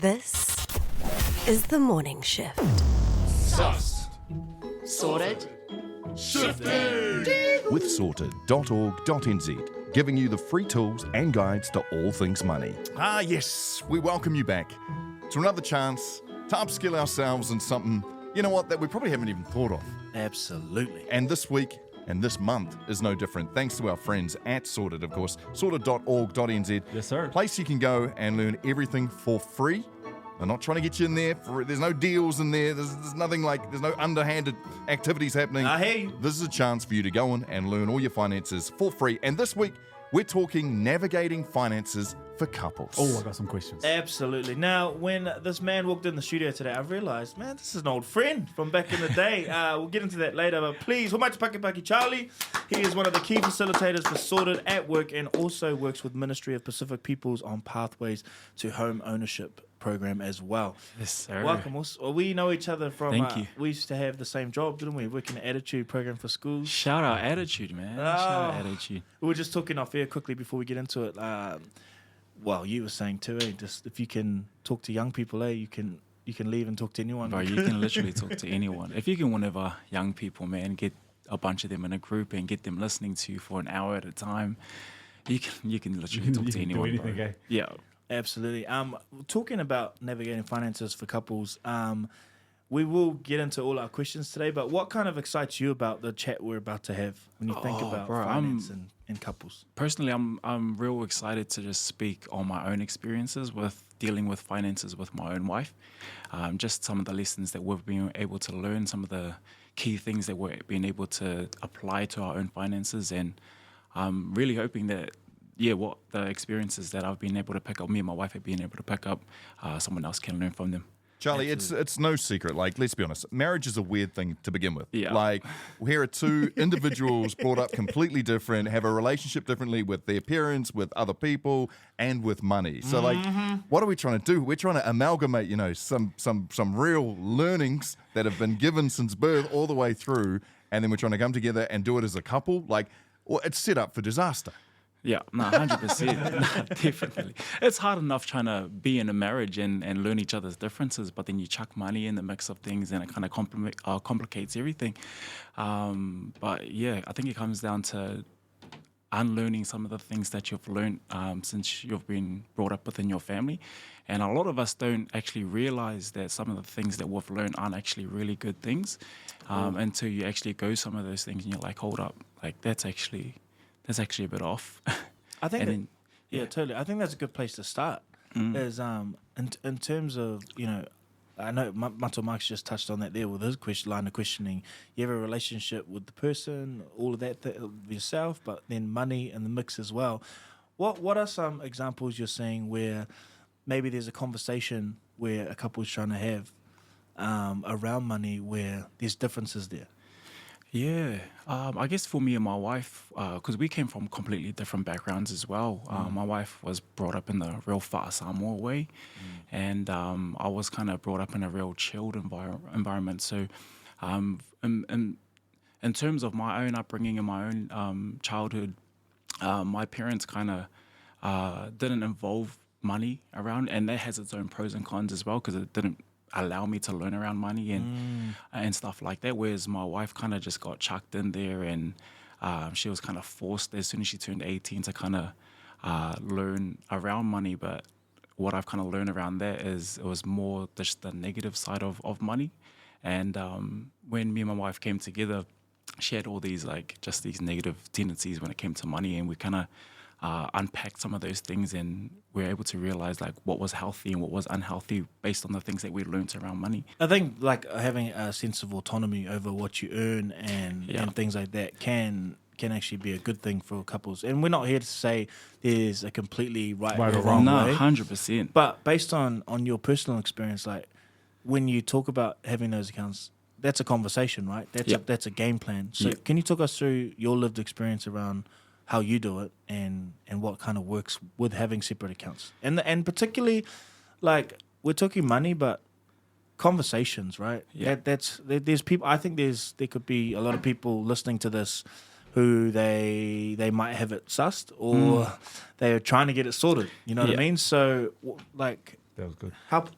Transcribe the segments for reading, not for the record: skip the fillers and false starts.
This is the morning shift. Sussed. Sorted. Shifted. With sorted.org.nz, giving you the free tools and guides to all things money. Ah, yes, we welcome you back to another chance to upskill ourselves in something, you know what, that we probably haven't even thought of. Absolutely. And this week and this month is no different, thanks to our friends at Sorted, of course, sorted.org.nz. Yes, sir. Place you can go and learn everything for free. They're not trying to get you in there. There's no deals in there. There's nothing like, there's no underhanded activities happening. I hear you. This is a chance for you to go in and learn all your finances for free. And this week, we're talking navigating finances for couples. Oh, I got some questions. Absolutely. Now, when this man walked in the studio today, I realised, man, this is an old friend from back in the day. We'll get into that later, but please, Homaiti Paki Charlie. He is one of the key facilitators for Sorted at work and also works with Ministry of Pacific Peoples on Pathways to Home Ownership program as well. Yes, sir. Welcome. We know each other from, Thank you. we used to have the same job, didn't we? Working the Attitude program for schools. Shout out Attitude, man. Shout out Attitude. We were just talking off air quickly before we get into it. Well, you were saying too, just if you can talk to young people, you can leave and talk to anyone. Bro, you can literally talk to anyone. If you can whenever young people, man, get a bunch of them in a group and get them listening to you for an hour at a time, you can literally talk to anyone. do anything, bro. eh? Yeah. Absolutely. Talking about navigating finances for couples, we will get into all our questions today, but what kind of excites you about the chat we're about to have when you think about bro, finance and couples? Personally, I'm real excited to just speak on my own experiences with dealing with finances with my own wife. Just some of the lessons that we've been able to learn, some of the key things that we're being able to apply to our own finances, and I'm really hoping that what the experiences that I've been able to pick up, me and my wife have been able to pick up, someone else can learn from them. Charlie, it's no secret. Like, let's be honest, marriage is a weird thing to begin with. Yeah. Like, here are two individuals brought up completely different, have a relationship differently with their parents, with other people, and with money. So, like, what are we trying to do? We're trying to amalgamate, some real learnings that have been given since birth all the way through, and then we're trying to come together and do it as a couple. Like, well, it's set up for disaster. Yeah, no, 100%. No, definitely. It's hard enough trying to be in a marriage and learn each other's differences, but then you chuck money in the mix of things and it kind of complicates everything. But yeah, I think it comes down to unlearning some of the things that you've learned since you've been brought up within your family. And a lot of us don't actually realize that some of the things that we've learned aren't actually really good things until you actually go some of those things and you're like, hold up, like that's actually a bit off. I think, And totally. I think that's a good place to start. Is in terms of, I know Mato Marx just touched on that there with his line of questioning. You have a relationship with the person, all of that yourself, but then money in the mix as well. What are some examples you're seeing where maybe there's a conversation where a couple's trying to have around money where there's differences there? Yeah, I guess for me and my wife, because we came from completely different backgrounds as well. My wife was brought up in the real Fa'a Samoa way, and I was kind of brought up in a real chilled environment. So in terms of my own upbringing and my own childhood, my parents kind of didn't involve money around, and that has its own pros and cons as well, because it didn't allow me to learn around money and stuff like that, whereas my wife kind of just got chucked in there, and she was kind of forced as soon as she turned 18 to kind of learn around money. But what I've kind of learned around that is it was more just the negative side of money. And when me and my wife came together, she had all these just these negative tendencies when it came to money, and we kind of unpacked some of those things, and we were able to realize what was healthy and what was unhealthy based on the things that we learned around money. I think having a sense of autonomy over what you earn and things like that can actually be a good thing for couples. And we're not here to say there's a completely right or wrong way. 100%. But based on your personal experience, when you talk about having those accounts, that's a conversation, right? That's a game plan. So can you talk us through your lived experience around how you do it and what kind of works with having separate accounts? And particularly, we're talking money, but conversations, right? Yeah. There's people. I think there could be a lot of people listening to this who they might have it sussed or they're trying to get it sorted. You know what I mean? So That was good.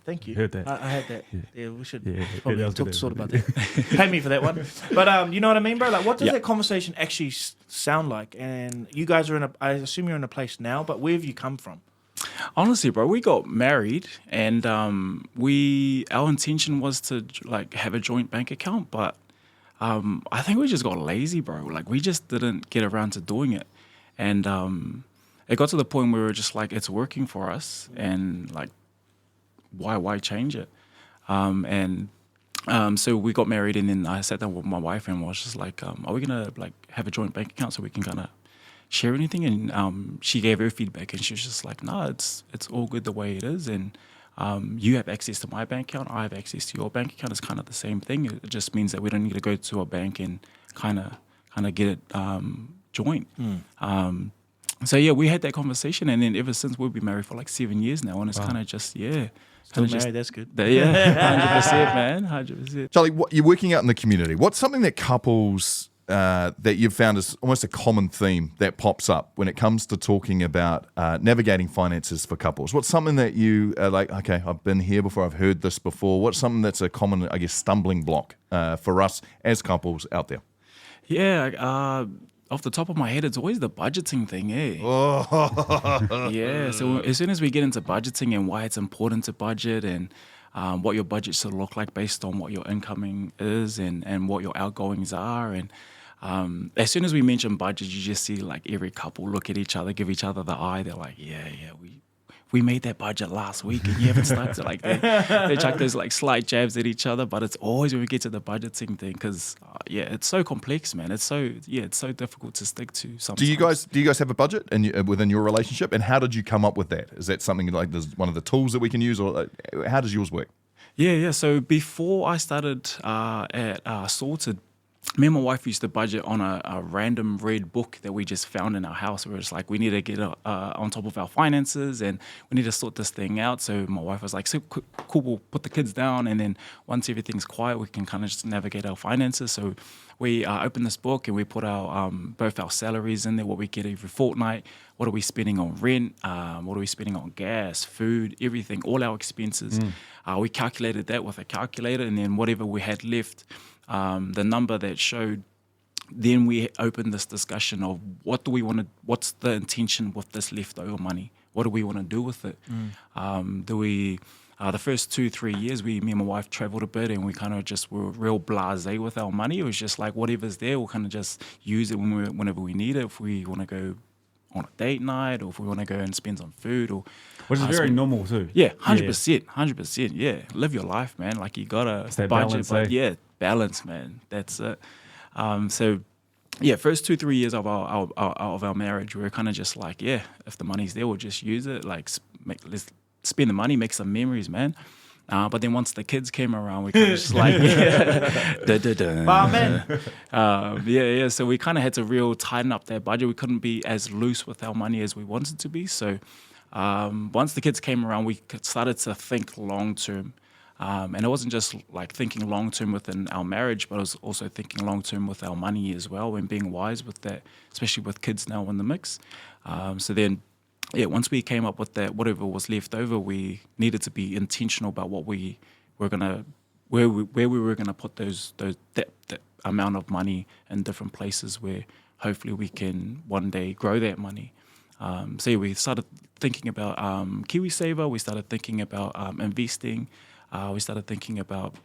Thank you. Heard that. I had that. Yeah, we should Yeah, probably that was talk good. sort about that. Pay me for that one. But you know what I mean, bro? Like, what does Yeah. that conversation actually sound like? And you guys are I assume you're in a place now, but where have you come from? Honestly, bro, we got married, and our intention was to like have a joint bank account, but I think we just got lazy, bro. Like, we just didn't get around to doing it, and it got to the point where we were just like, it's working for us, and like, why change it? So we got married, and then I sat down with my wife and was just like, are we gonna like have a joint bank account so we can kind of share anything? And she gave her feedback, and she was just like, no, it's all good the way it is, and you have access to my bank account, I have access to your bank account. It's kind of the same thing. It just means that we don't need to go to a bank and kind of get it joint. So yeah, we had that conversation, and then ever since we've been married for like 7 years now, and it's kind of just Still kinda married, that's good. yeah, 100%, man, 100%. Charlie, you're working out in the community. What's something that couples that you've found is almost a common theme that pops up when it comes to talking about navigating finances for couples? What's something that you are like, okay, I've been here before, I've heard this before. What's something that's a common, I guess, stumbling block for us as couples out there? Yeah, off the top of my head, it's always the budgeting thing, eh? Yeah, so as soon as we get into budgeting and why it's important to budget, and what your budget should look like based on what your incoming is, and what your outgoings are, and as soon as we mention budget, you just see like every couple look at each other, give each other the eye. They're like, yeah, we made that budget last week, and you haven't started. Like they chuck those like slight jabs at each other, but it's always when we get to the budgeting thing, because it's so complex, man. It's so difficult to stick to. Sometimes. Do you guys have a budget within your relationship, and how did you come up with that? Is that something like there's one of the tools that we can use, or how does yours work? Yeah. So before I started at Sorted, me and my wife used to budget on a random red book that we just found in our house, where it's like, we need to get on top of our finances, and we need to sort this thing out. So my wife was like, so cool, we'll put the kids down, and then once everything's quiet, we can kind of just navigate our finances. So we opened this book, and we put our both our salaries in there, what we get every fortnight, what are we spending on rent, what are we spending on gas, food, everything, all our expenses. We calculated that with a calculator, and then whatever we had left, the number that showed, then we opened this discussion of what do we want to, what's the intention with this leftover money? What do we want to do with it? The first 2-3 years, me and my wife traveled a bit, and we kind of just were real blasé with our money. It was just like, whatever's there, we'll kind of just use it whenever we need it. If we want to go on a date night, or if we want to go and spend on food, or Which is very normal too. yeah, 100%. Yeah, live your life, man. Like, you gotta that budget, balance, eh? balance, man. That's it. So yeah, first 2-3 years of our marriage, we were kind of just like, yeah, if the money's there, we'll just use it. Like, let's spend the money, make some memories, man. But then once the kids came around, we kind of just like, yeah. So we kind of had to real tighten up that budget. We couldn't be as loose with our money as we wanted to be. So once the kids came around, we started to think long term. And it wasn't just like thinking long term within our marriage, but it was also thinking long term with our money as well, and being wise with that, especially with kids now in the mix. So then, yeah, once we came up with that, whatever was left over, we needed to be intentional about what we were gonna, where we were gonna put that amount of money in different places where hopefully we can one day grow that money. So yeah, we started thinking about KiwiSaver. We started thinking about investing. We started thinking about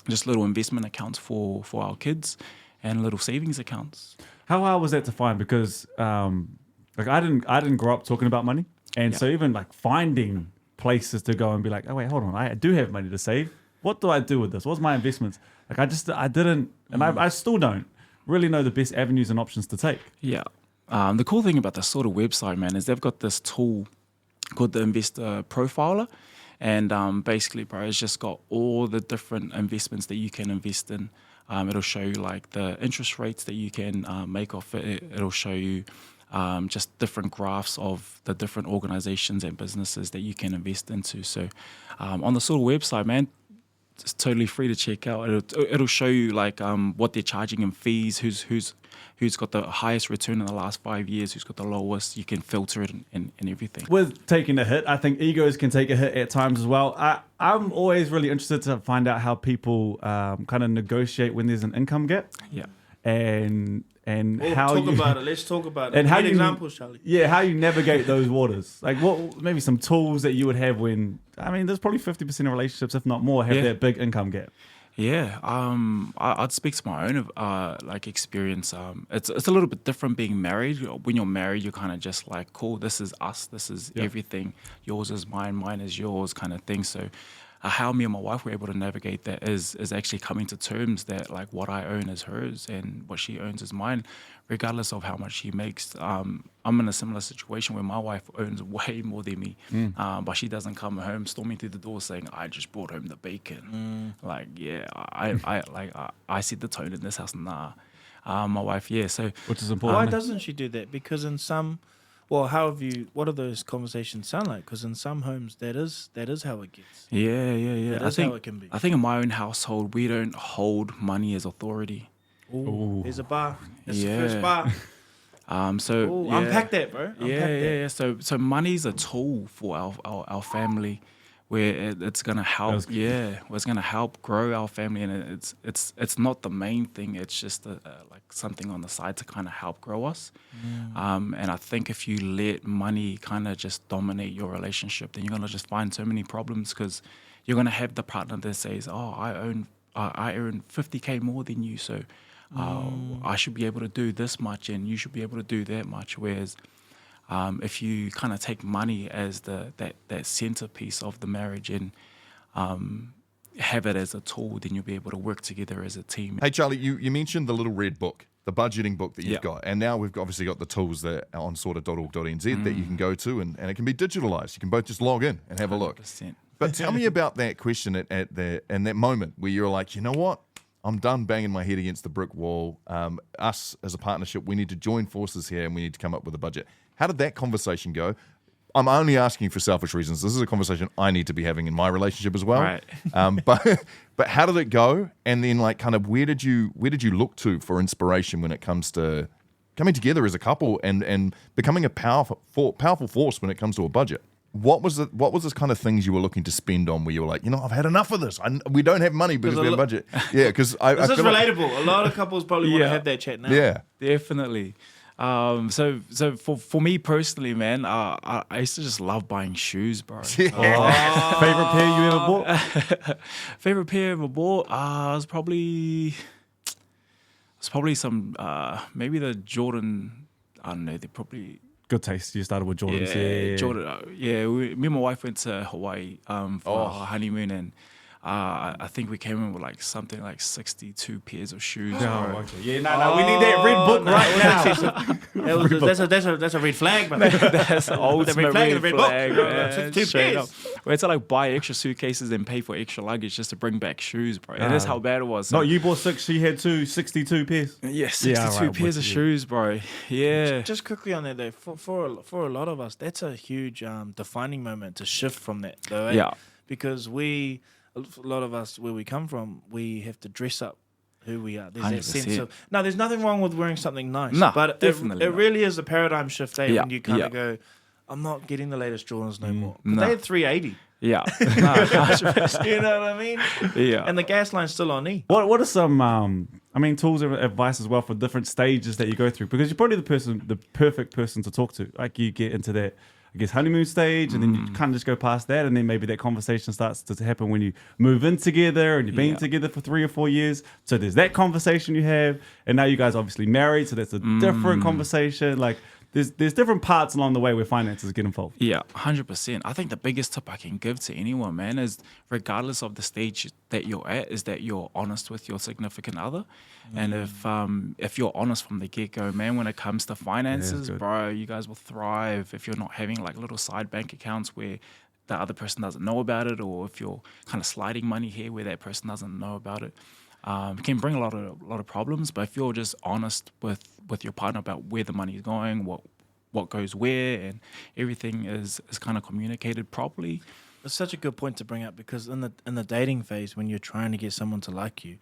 just little investment accounts for our kids, and little savings accounts. How hard was that to find? Because like I didn't grow up talking about money, and so even like finding places to go and be like, oh wait, hold on, I do have money to save. What do I do with this? What's my investments? Like I didn't, and I still don't really know the best avenues and options to take. Yeah. The cool thing about the sort of website, man, is they've got this tool called the Investor Profiler. And basically, bro, it's just got all the different investments that you can invest in. It'll show you like the interest rates that you can make off it. It'll show you just different graphs of the different organizations and businesses that you can invest into. So on the sort of website, man, it's totally free to check out. It'll show you like what they're charging in fees, who's got the highest return in the last 5 years, who's got the lowest. You can filter it and everything. With taking a hit, I think egos can take a hit at times as well. I'm always really interested to find out how people kind of negotiate when there's an income gap. Yeah. And Let's how talk you about it. Let's talk about it. and how Give you examples, Charlie. Yeah, how you navigate those waters. Like what maybe some tools that you would have when there's probably 50% of relationships, if not more, have Yeah. that big income gap. Yeah, I'd speak to my own like experience. It's a little bit different being married. When you're married, you're kind of just like, cool, this is us, this is everything. Yours is mine, mine is yours, kind of thing. So, how me and my wife were able to navigate that is actually coming to terms that like what I own is hers and what she owns is mine, regardless of how much she makes. I'm in a similar situation where my wife owns way more than me, but she doesn't come home storming through the door saying, "I just brought home the bacon." Like, yeah, I set the tone in this house. Nah, my wife, yeah. So Which is Why important. doesn't she do that? Because in some, what do those conversations sound like? Because in some homes, that is how it gets. yeah. That I is think how it can be. I think in my own household we don't hold money as authority. Ooh, there's a bar. That's the Yeah. first bar. So Ooh, yeah. unpack that, bro. Unpack that. So money's a tool for our family, where it's gonna help. That's good. Yeah, it's gonna help grow our family, and it's not the main thing. It's just like something on the side to kind of help grow us. And I think if you let money kind of just dominate your relationship, then you're gonna just find so many problems because you're gonna have the partner that says, "Oh, I earn 50K more than you, so." I should be able to do this much and you should be able to do that much. Whereas if you kind of take money as that centerpiece of the marriage and have it as a tool, then you'll be able to work together as a team. Hey, Charlie, you mentioned the little red book, the budgeting book that you've Yeah. got. And now we've obviously got the tools that are on sorta.org.nz that you can go to and it can be digitalized. You can both just log in and have a look. 100%. But tell me about that question in that moment where you're like, you know what? I'm done banging my head against the brick wall. Us as a partnership, we need to join forces here and we need to come up with a budget. How did that conversation go? I'm only asking for selfish reasons. This is a conversation I need to be having in my relationship as well. Right. But how did it go? And then like kind of where did you look to for inspiration when it comes to coming together as a couple and becoming a powerful force when it comes to a budget? What was this kind of things you were looking to spend on where you were like, I've had enough of this. We don't have money because we have a budget. Yeah, because I This is feel like- relatable. A lot of couples probably want to Yeah. have that chat now. yeah. Definitely. So for me personally, man, I used to just love buying shoes, bro. Favorite pair you ever bought? Favorite pair I ever bought? Was probably some maybe the Jordan. I don't know. They probably. Good taste. You started with Jordans. Yeah. Jordan. Me and my wife went to Hawaii for our honeymoon, and I think we came in with like something like 62 pairs of shoes. Oh, bro. okay. Yeah, no, we need that red book right now. That's a red flag, man. That's the ultimate flag and red the red book. flag, man. Two Straight pairs. up. We had to like buy extra suitcases and pay for extra luggage just to bring back shoes, bro. And that's how bad it was. No, you bought 6. She had 62 pairs. Yeah, 62 Yeah, alright, pairs of wicked. shoes, bro. Yeah. Just quickly on that though, for a lot of us, that's a huge defining moment to shift from that, though. Eh? Yeah. Because a lot of us, where we come from, we have to dress up who we are. There's that sense 100%. of no. There's nothing wrong with wearing something nice, Nah, but definitely it not. really is a paradigm shift. Eh? Yeah, When you kind yeah. of go, I'm not getting the latest Jordans no more. 'Cause nah. They had 380. Yeah. Nah, 100%. You know what I mean? Yeah. And the gas line's still on E. What are some tools and advice as well for different stages that you go through? Because you're probably the perfect person to talk to. Like you get into that, I guess, honeymoon stage, and then you kind of just go past that, and then maybe that conversation starts to happen when you move in together and you've been Yeah. together for 3 or 4 years. So there's that conversation you have, and now you guys are obviously married, so that's a different conversation. Like there's different parts along the way where finances get involved. Yeah, 100%. I think the biggest tip I can give to anyone, man, is regardless of the stage that you're at, is that you're honest with your significant other. And if you're honest from the get-go, man, when it comes to finances, good. bro, you guys will thrive. If you're not having like little side bank accounts where the other person doesn't know about it, or if you're kind of sliding money here where that person doesn't know about it, it can bring a lot of problems. But if you're just honest with your partner about where the money is going, what goes where, and everything is kind of communicated properly, it's such a good point to bring up because in the dating phase, when you're trying to get someone to like you,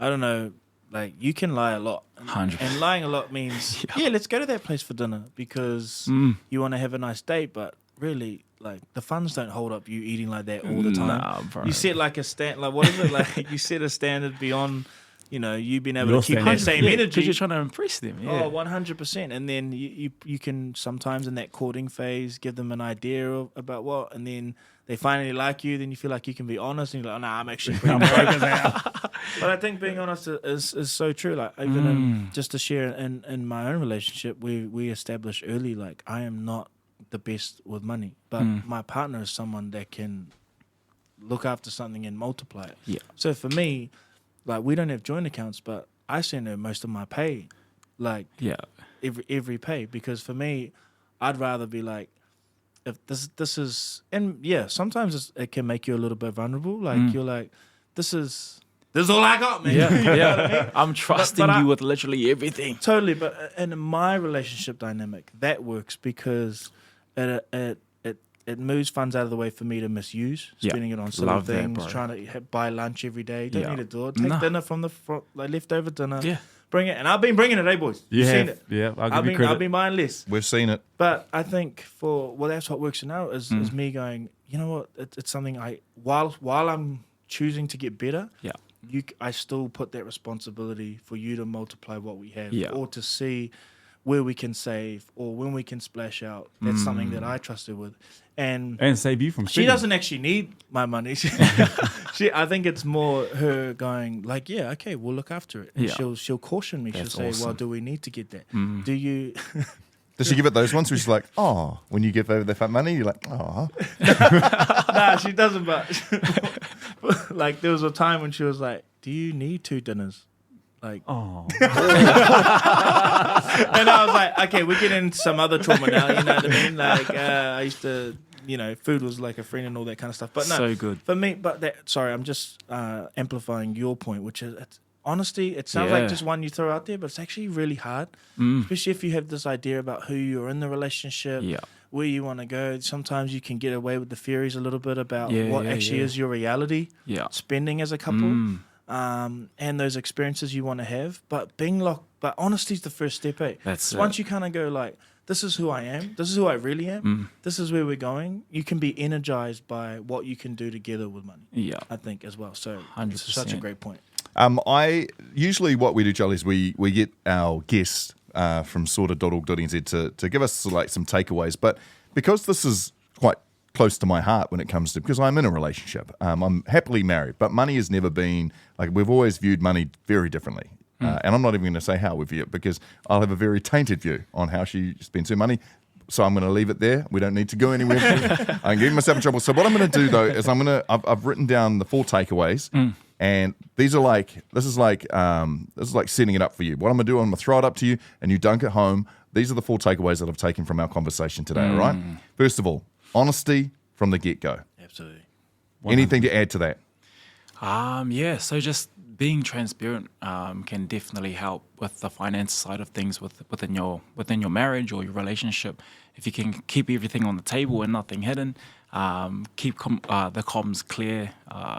I don't know, like you can lie a lot, 100%. and lying a lot means yeah, let's go to that place for dinner because you want to have a nice date, but really, like the funds don't hold up you eating like that all the time. Nah, bro. You set like a like what is it like? You set a standard beyond, you being able Your to keep that standard. same Yeah, energy. because you're trying to impress them. Yeah. Oh, 100%. And then you can sometimes in that courting phase give them an idea about what, and then they finally like you, then you feel like you can be honest and you're like, oh, nah, I'm actually pretty broke as hell. But I think being honest is so true. Like even just to share in my own relationship, we established early, like I am not the best with money, but my partner is someone that can look after something and multiply it. Yeah. So for me, like we don't have joint accounts, but I send her most of my pay, like Yeah. every pay, because for me, I'd rather be like, if this is, and yeah, sometimes it can make you a little bit vulnerable. Like you're like, this is all I got, man. Yeah. You know yeah. what I mean? I'm trusting But you with literally everything. Totally, but in my relationship dynamic, that works because it moves funds out of the way for me to misuse, Yeah. spending it on silly Love that, things, bro. trying to buy lunch every day. Don't Yeah. need to do it. Take Nah. dinner from like leftover dinner. Yeah. Bring it, and I've been bringing it, boys. You've seen it. Yeah, I'll I've give you credit. been buying less. We've seen it. But I think that's what works now is me going, you know what, it's something while I'm choosing to get better, Yeah. I still put that responsibility for you to multiply what we have, Yeah. or to see where we can save or when we can splash out. That's something that I trusted with, and save you from she spending. doesn't actually need my money. I think it's more her going like, yeah, okay, we'll look after it. And Yeah. she'll caution me. That's she'll say, well, awesome. do we need to get that? Do you? Does she give it those ones where she's like, oh, when you give over the fat money, you're like, oh. Nah, she doesn't. But like, there was a time when she was like, "Do you need 2 dinners?" Like, Oh, and I was like, "Okay, we're getting into some other trauma now." You know what I mean? Like, I used to, food was like a friend and all that kind of stuff. But no, So good. for me. But sorry, I'm just amplifying your point, which is honesty. It sounds like Yeah. just one you throw out there, but it's actually really hard, especially if you have this idea about who you're in the relationship. Yeah. Where you want to go. Sometimes you can get away with the theories a little bit about Yeah, what yeah, actually yeah. is your reality. Yeah. Spending as a couple, and those experiences you want to have. But but honesty is the first step. That's it. Once you kind of go like, this is who I am. This is who I really am. This is where we're going. You can be energized by what you can do together with money. Yeah. I think as well. So 100%. it's such a great point. I usually what we do, Charlie, is we get our guests from sorta.org.nz to give us like some takeaways. But because this is quite close to my heart when it comes to, because I'm in a relationship, I'm happily married, but money has never been like, we've always viewed money very differently. And I'm not even going to say how we view it because I'll have a very tainted view on how she spends her money. So I'm going to leave it there. We don't need to go anywhere. I'm getting myself in trouble. So what I'm going to do though is I've written down the 4 takeaways, and this is like setting it up for you. What I'm going to do, I'm going to throw it up to you, and you dunk it home. These are the 4 takeaways that I've taken from our conversation today. All right. First of all, honesty from the get-go. Absolutely. Anything to add to that? Yeah, so just being transparent can definitely help with the finance side of things within your marriage or your relationship. If you can keep everything on the table and nothing hidden, keep the comms clear,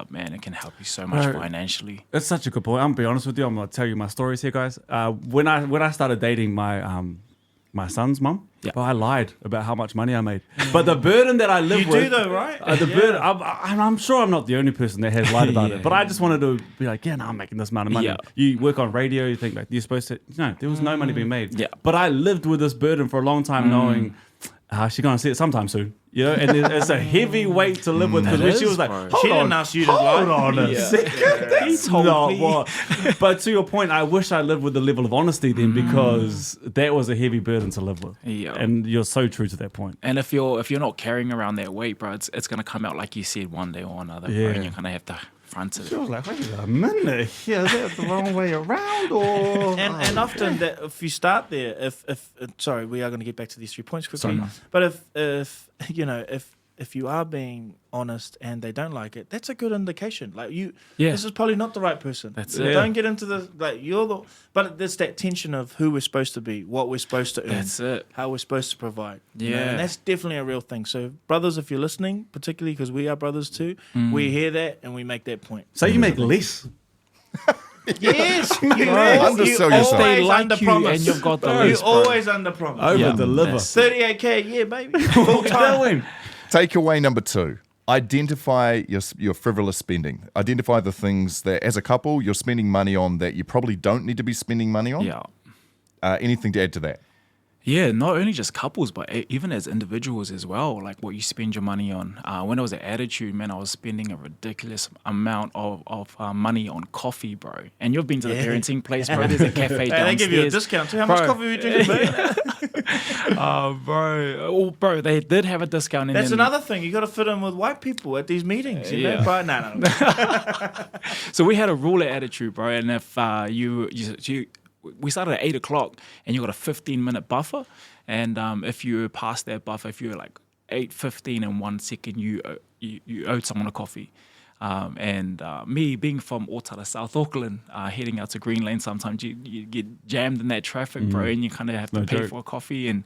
man, it can help you so much Right. financially. that's such a good point. I'm gonna be honest with you. I'm gonna tell you my stories here, guys. When I started dating my son's mum, Yeah. I lied about how much money I made. But the burden that I live You with, do though, right? the burden. I'm sure I'm not the only person that has lied about Yeah. it. But I just wanted to be like, yeah, no, I'm making this amount of money. Yeah. You work on radio, you think like you're supposed to. No, there was no money being made. Yeah. But I lived with this burden for a long time, knowing she's gonna see it sometime soon. You know, and it's a heavy weight to live with. Because It when she is, was like, bro. hold She on, didn't ask you to hold lie. on a Yeah. second. That's told not me. what. But to your point, I wish I lived with the level of honesty then, because that was a heavy burden to live with. Yeah. And you're so true to that point. And if you're not carrying around that weight, bro, it's gonna come out like you said one day or another, bro, Yeah. and you're gonna have to front it. She was like, wait a minute, yeah, is that the wrong way around or? And often that if you start there, if sorry, we are going to get back to these 3 points quickly. Sorry, man. But if if you are being honest and they don't like it, that's a good indication. Like Yeah. this is probably not the right person. That's So it. Don't get into the but there's that tension of who we're supposed to be, what we're supposed to earn, That's it. how we're supposed to provide. you know, Yeah. and that's definitely a real thing. So brothers, if you're listening, particularly because we are brothers too, we hear that and we make that point. Say you make less. Yes, you Undersell yourself. They always like under you promise. and you've got the You list, bro. always under promise. Over deliver. that's- 38K, yeah, baby. Full time. Takeaway number 2. Identify your frivolous spending. Identify the things that, as a couple, you're spending money on that you probably don't need to be spending money on. Yeah. Anything to add to that? Yeah, not only just couples, but even as individuals as well, like what you spend your money on. When I was at Attitude, man, I was spending a ridiculous amount of money on coffee, bro. And you've been to the parenting place, bro. There's a cafe downstairs. Hey, they give you a discount too. How much Bro. coffee are you drinking, baby? Bro, they did have a discount. And That's then, another thing. You got to fit in with white people at these meetings. You know? Yeah. But no. So we had a rule at Attitude, bro. And if we started at 8:00 and you got a 15-minute buffer. And if you pass that buffer, if you're like 8:15 and 1 second, you owed someone a coffee. Me being from Otara, South Auckland, heading out to Green Lane, sometimes you get jammed in that traffic, bro, and you kind of have to pay joke. for a coffee. And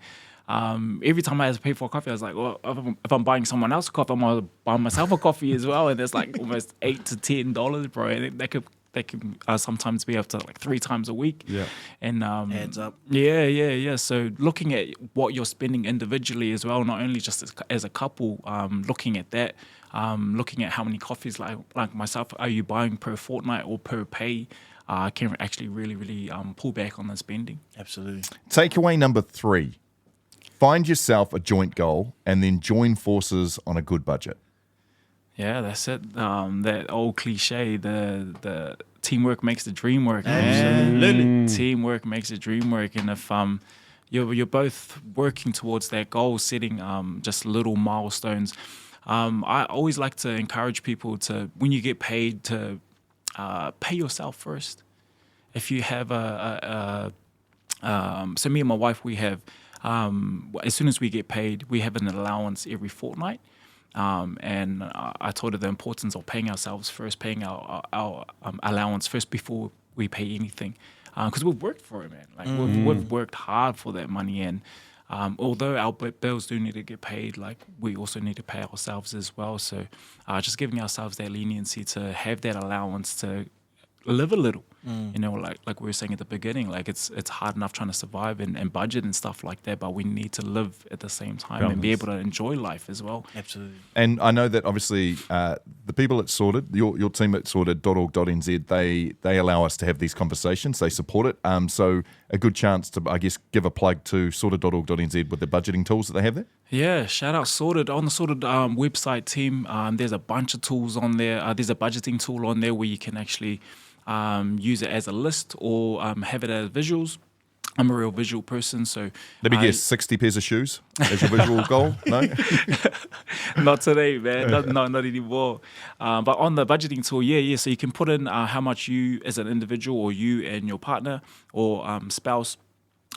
every time I had to pay for a coffee, I was like, well, if I'm buying someone else a coffee, I'm gonna buy myself a coffee as well. And there's like almost $8 to $10, bro. And they could sometimes be up to like 3 times a week. Yeah. And Adds up. Yeah. So looking at what you're spending individually as well, not only just as a couple, looking at that, looking at how many coffees like myself are you buying per fortnight or per pay, can actually really pull back on the spending. Absolutely. Takeaway number 3. Find yourself a joint goal and then join forces on a good budget. Yeah, that's it. That old cliche, the teamwork makes the dream work. Absolutely. Man. Teamwork makes the dream work. And if you're both working towards that goal, setting just little milestones. I always like to encourage people to, when you get paid, to pay yourself first. If you have so me and my wife, we have, as soon as we get paid, we have an allowance every fortnight. And I told her the importance of paying ourselves first, paying our allowance first before we pay anything. Because we've worked for it, man. Like we've worked hard for that money. And although our bills do need to get paid, like we also need to pay ourselves as well. So just giving ourselves that leniency to have that allowance to live a little. You know, like we were saying at the beginning, like it's hard enough trying to survive and budget and stuff like that, but we need to live at the same time and be able to enjoy life as well. Absolutely. And I know that obviously the people at Sorted, your team at sorted.org.nz, they allow us to have these conversations. They support it. So a good chance to, I guess, give a plug to sorted.org.nz with the budgeting tools that they have there. Yeah, shout out Sorted. On the Sorted website team, there's a bunch of tools on there. There's a budgeting tool on there where you can actually use it as a list or have it as visuals. I'm a real visual person, so Let me guess, 60 pairs of shoes as your visual goal? No? not today, man. Not anymore. But on the budgeting tool, yeah. So you can put in how much you as an individual or you and your partner or spouse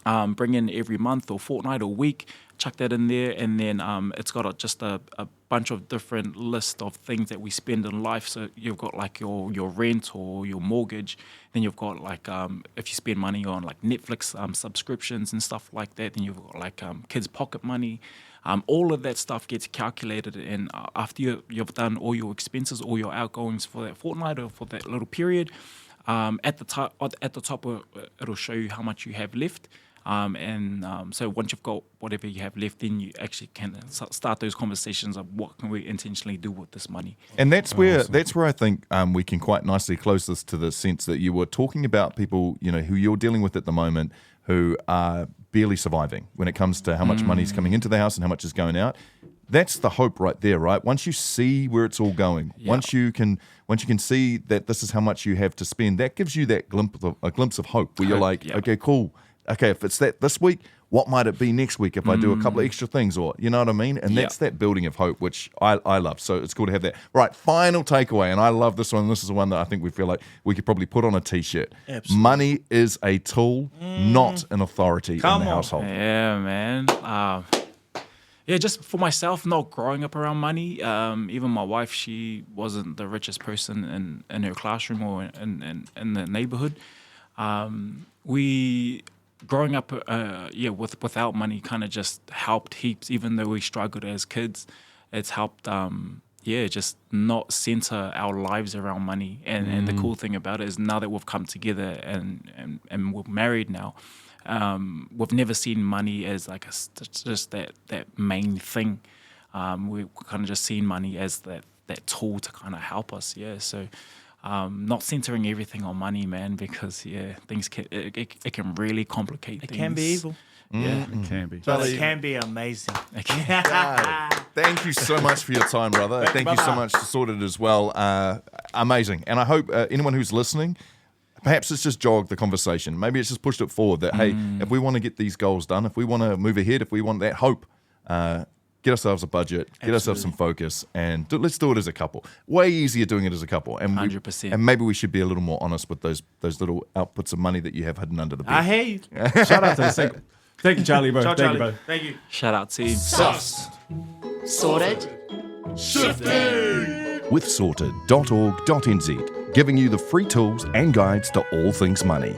bring in every month or fortnight or week. Chuck that in there, and then it's got just a bunch of different list of things that we spend in life. So you've got like your rent or your mortgage. Then you've got like if you spend money on like Netflix subscriptions and stuff like that. Then you've got like kids' pocket money. All of that stuff gets calculated, and after you've done all your expenses, all your outgoings for that fortnight or for that little period, at the top it'll show you how much you have left. So once you've got whatever you have left, then you actually can start those conversations of what can we intentionally do with this money. And that's where I think we can quite nicely close this to the sense that you were talking about people, you know, who you're dealing with at the moment who are barely surviving when it comes to how much money is coming into the house and how much is going out. That's the hope right there, right? Once you see where it's all going, once you can see that this is how much you have to spend, that gives you that glimpse of hope where you're like, okay, cool. Okay, if it's that this week, what might it be next week if I do a couple of extra things, or you know what I mean? And that's that building of hope, which I love. So it's cool to have that. Right, final takeaway, and I love this one. This is the one that I think we feel like we could probably put on a T-shirt. Absolutely. Money is a tool, not an authority in the household. Yeah, man. Yeah, just for myself, not growing up around money. Even my wife, she wasn't the richest person in her classroom or in the neighborhood. We growing up, without money, kind of just helped heaps. Even though we struggled as kids, it's helped. Just not center our lives around money. And the cool thing about it is now that we've come together and we're married now. We've never seen money as like just that main thing. We've kind of just seen money as that tool to kind of help us. Yeah, so not centering everything on money, man, because things it can really complicate things. It can be evil, Yeah, It can be. but it can be amazing. Thank you so much for your time, brother. Thank you so much to Sorted as well. Amazing. And I hope anyone who's listening, perhaps it's just jogged the conversation. Maybe it's just pushed it forward that, hey, if we want to get these goals done, if we want to move ahead, if we want that hope, get ourselves a budget, get ourselves some focus, and let's do it as a couple. Way easier doing it as a couple. And 100%. And maybe we should be a little more honest with those little outputs of money that you have hidden under the bed. I hear you. Shout out to the single. Thank you, Charlie, bro. Ciao, Thank you, Charlie. bro. Thank you. shout out team. Sussed. Sorted. With sorted.org.nz, giving you the free tools and guides to all things money.